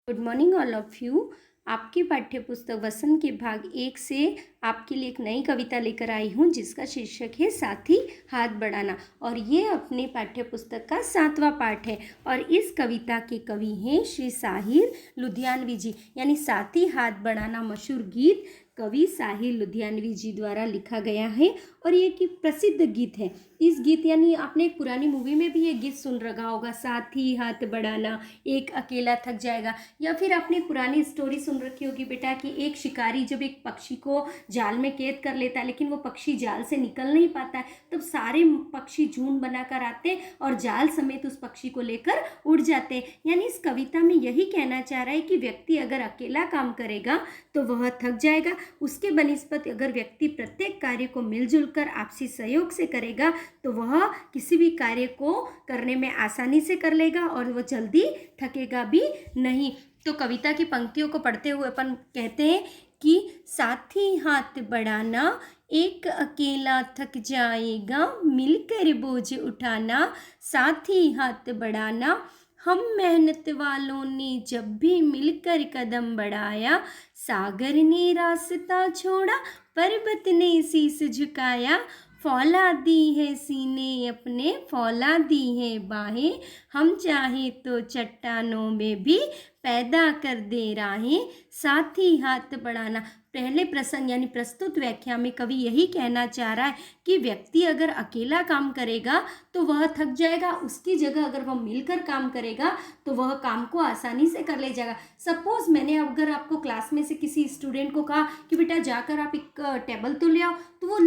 Good morning all of you. आपकी पाठ्य पुस्तक वसंत के भाग 1 से आपके लिए एक नई कविता लेकर आई हूँ जिसका शीर्षक है साथी हाथ बढ़ाना, और ये अपने पाठ्य पुस्तक का 7वां पाठ है। और इस कविता के कवि हैं श्री साहिर लुधियानवी जी, यानी साथी हाथ बढ़ाना मशहूर गीत कवि साहिर लुधियानवी जी द्वारा लिखा गया है। और ये एक प्रसिद्ध गीत है। इस गीत यानी आपने एक पुरानी मूवी में भी ये गीत सुन रखा होगा, साथी हाथ बढ़ाना एक अकेला थक जाएगा। या फिर आपने पुरानी स्टोरी सुन रखी होगी बेटा कि एक शिकारी जब एक पक्षी को जाल में कैद कर लेता है, लेकिन वो पक्षी जाल से निकल नहीं पाता है, तब सारे पक्षी झुंड बनाकर आते और जाल समेत उस पक्षी को लेकर उड़ जाते। यानी इस कविता में यही कहना चाह रहा है कि व्यक्ति अगर अकेला काम करेगा तो वह थक जाएगा। उसके बनिस्पत अगर व्यक्ति प्रत्येक कार्य को मिलजुल कर आपसी सहयोग से करेगा तो वह किसी भी कार्य को करने में आसानी से कर लेगा और वह जल्दी थकेगा भी नहीं। तो कविता की पंक्तियों को पढ़ते हुए अपन कहते हैं कि साथी हाथ बढ़ाना एक अकेला थक जाएगा, मिलकर बोझ उठाना साथी हाथ बढ़ाना। हम मेहनत वालों ने जब भी मिलकर कदम बढ़ाया, सागर ने रास्ता छोड़ा पर्वत ने शीश झुकाया। फौलादी है सीने अपने, फौलादी है बाहें, हम चाहे तो चट्टानों में भी पैदा कर दे राहें। साथी हाथ बढ़ाना पहले प्रसंग यानी प्रस्तुत व्याख्या में कवि यही कहना चाह रहा है कि व्यक्ति अगर अकेला काम करेगा तो वह थक जाएगा। उसकी जगह अगर वह मिलकर काम करेगा तो वह काम को आसानी से कर ले जाएगा। सपोज मैंने अगर आपको क्लास में से किसी स्टूडेंट को कहा कि बेटा जाकर आप एक टेबल तो ले आओ, तो वो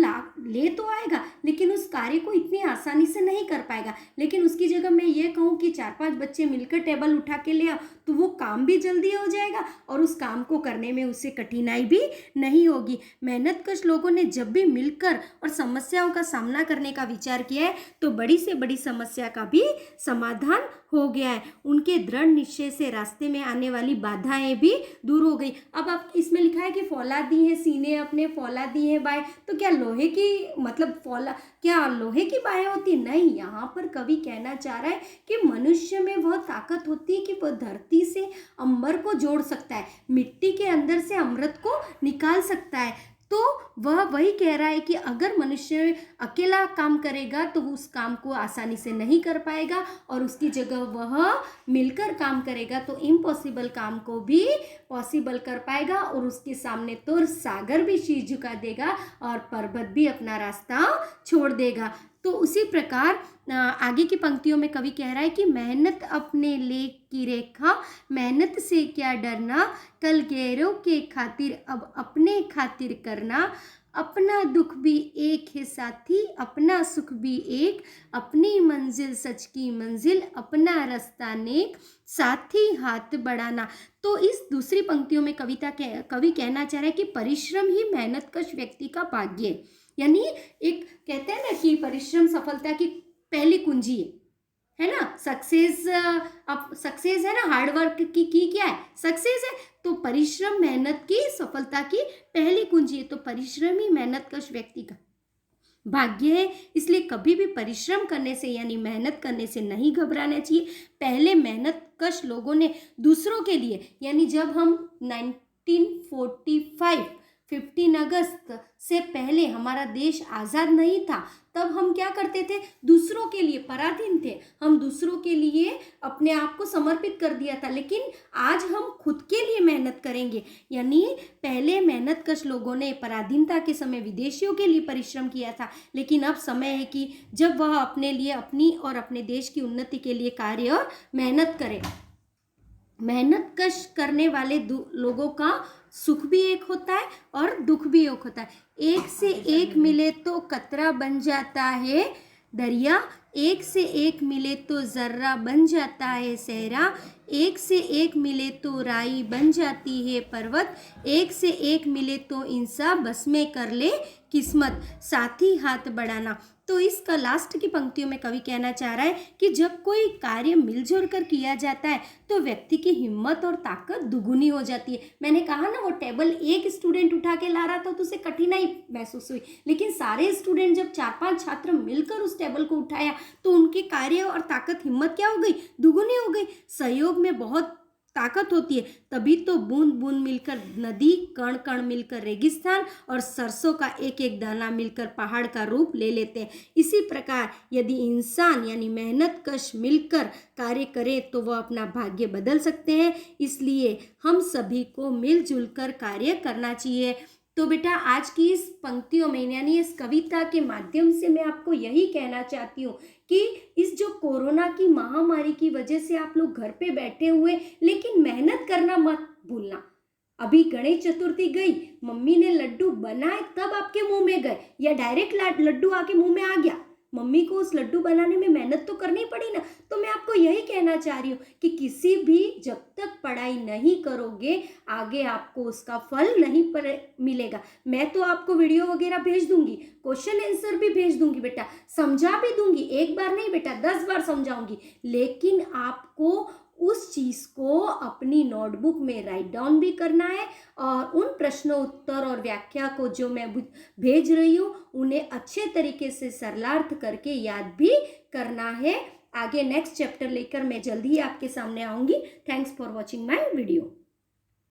ले तो आएगा लेकिन उस कार्य को इतनी आसानी से नहीं कर पाएगा। लेकिन उसकी जगह मैं ये कहूँ कि 4-5 बच्चे मिलकर टेबल उठा के ले आओ तो वो काम भी जल्दी हो जाएगा और उस काम को करने में उससे कठिनाई भी नहीं होगी। मेहनतकश लोगों ने जब भी मिलकर और समस्याओं का सामना करने का विचार किया है तो बड़ी से बड़ी समस्या का भी समाधान हो गया है। उनके दृढ़ निश्चय से रास्ते में आने वाली बाधाएं भी दूर हो गई। अब आप इसमें लिखा है कि फौलादी है सीने अपने, फौलादी है बाहें, तो क्या लोहे की मतलब क्या लोहे की बाहें होती? नहीं, यहाँ पर कवि कहना चाह रहा है कि मनुष्य में वह ताकत होती है कि वह धरती से अंबर को जोड़ सकता है, मिट्टी के अंदर से अमृत को निकाल सकता है। तो वह वही कह रहा है कि अगर मनुष्य अकेला काम करेगा तो उस काम को आसानी से नहीं कर पाएगा, और उसकी जगह वह मिलकर काम करेगा तो इम्पॉसिबल काम को भी पॉसिबल कर पाएगा। और उसके सामने तो सागर भी शीश झुका देगा और पर्वत भी अपना रास्ता छोड़ देगा। तो उसी प्रकार आगे की पंक्तियों में कवि कह रहा है कि मेहनत अपने लेख की रेखा, मेहनत से क्या डरना, कल गैरों के खातिर अब अपने खातिर करना। अपना दुख भी एक है साथी, अपना सुख भी एक, अपनी मंजिल सच की मंजिल, अपना रास्ता नेक, साथी हाथ बढ़ाना। तो इस दूसरी पंक्तियों में कवि कहना चाह रहा है कि परिश्रम ही मेहनतकश व्यक्ति का भाग्य है। यानी एक कहते हैं ना कि परिश्रम सफलता की पहली कुंजी है ना। सक्सेस अब सक्सेस है ना, हार्डवर्क की क्या है? सक्सेस है। तो परिश्रम मेहनत की सफलता की पहली कुंजी है। तो परिश्रम ही मेहनतकश व्यक्ति का भाग्य है। इसलिए कभी भी परिश्रम करने से यानी मेहनत करने से नहीं घबराना चाहिए। पहले मेहनतकश लोगों ने दूसरों के लिए, यानी जब हम 1945 15 अगस्त से पहले हमारा देश आज़ाद नहीं था, तब हम क्या करते थे? दूसरों के लिए पराधीन थे। हम दूसरों के लिए अपने आप को समर्पित कर दिया था। लेकिन आज हम खुद के लिए मेहनत करेंगे। यानी पहले मेहनतकश लोगों ने पराधीनता के समय विदेशियों के लिए परिश्रम किया था, लेकिन अब समय है कि जब वह अपने लिए, अपनी और अपने देश की उन्नति के लिए कार्य और मेहनत करे। मेहनतकश करने वाले लोगों का सुख भी एक होता है और दुख भी एक होता है। एक से एक मिले तो कतरा बन जाता है दरिया, एक से एक मिले तो जर्रा बन जाता है सहरा, एक से एक मिले तो राई बन जाती है पर्वत, एक से एक मिले तो इंसान बस में कर ले किस्मत, साथी हाथ बढ़ाना। तो इसका लास्ट की पंक्तियों में कवि कहना चाह रहा है कि जब कोई कार्य मिलजुल कर किया जाता है तो व्यक्ति की हिम्मत और ताकत दुगुनी हो जाती है। मैंने कहा ना, वो टेबल एक स्टूडेंट उठा के ला रहा था तो उसे कठिनाई महसूस हुई, लेकिन सारे स्टूडेंट जब 4-5 छात्र मिलकर उस टेबल को उठाया तो उनके कार्य और ताकत, हिम्मत क्या हो गई? दुगुनी हो गई। सहयोग में बहुत ताकत होती है, तभी तो बूंद बूंद मिलकर नदी, कण कण मिलकर रेगिस्तान और सरसों का एक एक दाना मिलकर पहाड़ का रूप ले लेते हैं। इसी प्रकार यदि इंसान यानी मेहनत कश मिलकर कार्य करे तो वह अपना भाग्य बदल सकते हैं। इसलिए हम सभी को मिलजुल कर कार्य करना चाहिए। तो बेटा आज की इस पंक्तियों में यानी इस कविता के माध्यम से मैं आपको यही कहना चाहती हूँ कि इस जो कोरोना की महामारी की वजह से आप लोग घर पे बैठे हुए, लेकिन मेहनत करना मत भूलना। अभी गणेश चतुर्थी गई, मम्मी ने लड्डू बनाए तब आपके मुंह में गए या डायरेक्ट लड्डू आके मुंह में आ गया? मम्मी को उस लड्डू बनाने में मेहनत तो करनी पड़ी ना। तो मैं आपको यही कहना चाह रही हूँ कि किसी भी जब तक पढ़ाई नहीं करोगे आगे आपको उसका फल नहीं मिलेगा। मैं तो आपको वीडियो वगैरह भेज दूंगी, क्वेश्चन आंसर भी भेज दूंगी बेटा, समझा भी दूंगी, एक बार नहीं बेटा 10 बार समझाऊंगी, लेकिन आपको उस चीज को अपनी नोटबुक में राइट डाउन भी करना है और उन प्रश्नों उत्तर और व्याख्या को जो मैं भेज रही हूँ उन्हें अच्छे तरीके से सरलार्थ करके याद भी करना है। आगे नेक्स्ट चैप्टर लेकर मैं जल्दी ही आपके सामने आऊंगी। Thanks for watching my video.